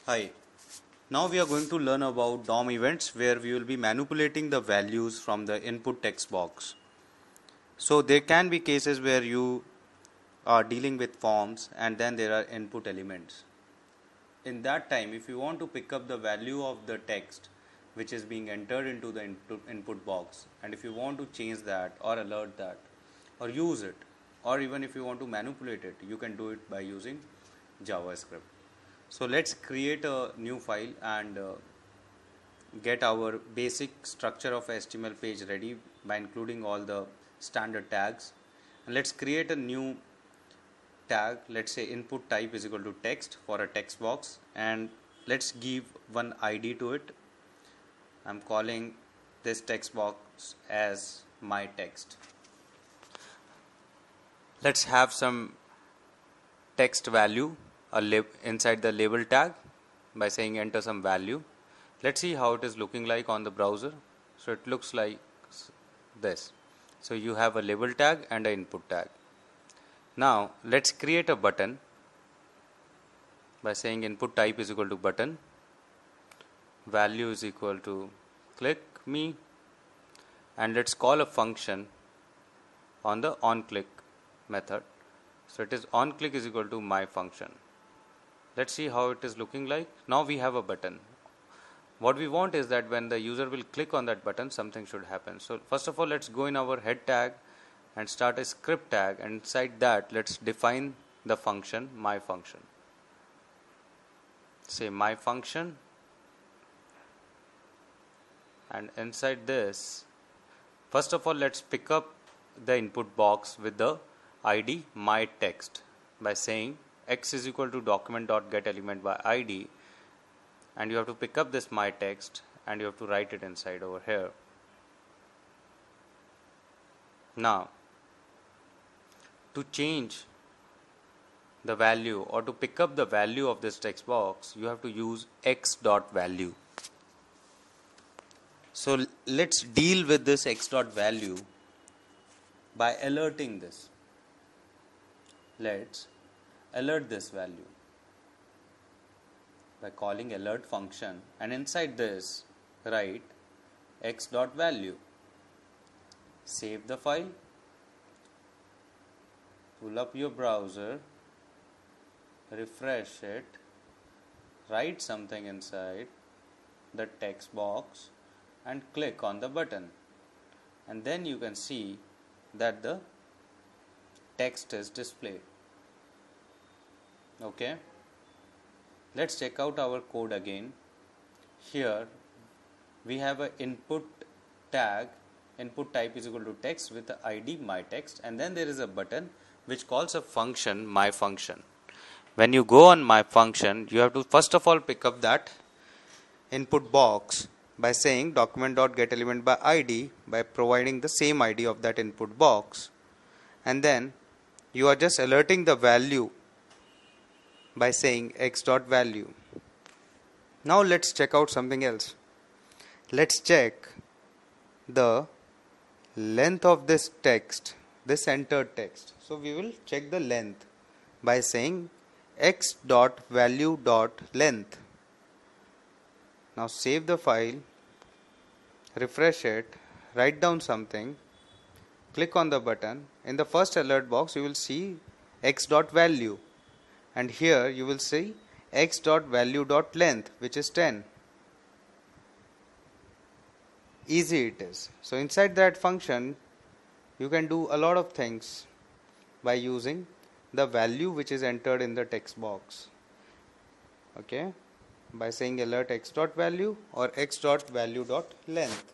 Hi. Now we are going to learn about DOM events where we will be manipulating the values from the input text box. So there can be cases where you are dealing with forms and then there are input elements. In that time, if you want to pick up the value of the text which is being entered into the input box, and if you want to change that or alert that or use it, or even if you want to manipulate it, you can do it by using JavaScript. So let's create a new file and get our basic structure of HTML page ready by including all the standard tags. And let's create a new tag. Let's say input type is equal to text for a text box, and let's give one ID to it. I'm calling this text box as my text. Let's have some text value inside the label tag by saying enter some value. Let's see how it is looking like on the browser. So it looks like this. So you have a label tag and an input tag. Now let's create a button by saying input type is equal to button, value is equal to click me, and let's call a function on the onClick method. So it is onClick is equal to my function. Let's see how it is looking like. Now we have a button. What we want is that when the user will click on that button, something should happen. So first of all, let's go in our head tag and start a script tag, and inside that let's define the function my function. Say my function, and inside this, first of all, let's pick up the input box with the ID my text by saying x is equal to document.getElement by ID, and you have to pick up this my text and you have to write it inside over here. Now to change the value or to pick up the value of this text box, you have to use x.value. So let's deal with this x.value by alerting this. Let's alert this value by calling alert function, and inside this write x.value. Save the file, pull up your browser, refresh it, write something inside the text box and click on the button, and then you can see that the text is displayed. Okay, let's check out our code again. Here we have an input tag, input type is equal to text with the ID my text, and then there is a button which calls a function my function. When you go on my function, you have to first of all pick up that input box by saying document.getElement by ID by providing the same ID of that input box, and then you are just alerting the value by saying x.value. Now let's check out something else. Let's check the length of this text, this entered text. So we will check the length by saying x.value.length. Now save the file, refresh it, write down something, click on the button. In the first alert box you will see x.value, and here you will see x.value.length, which is 10. Easy it is. So inside that function you can do a lot of things by using the value which is entered in the text box. Okay, by saying alert x.value or x.value.length.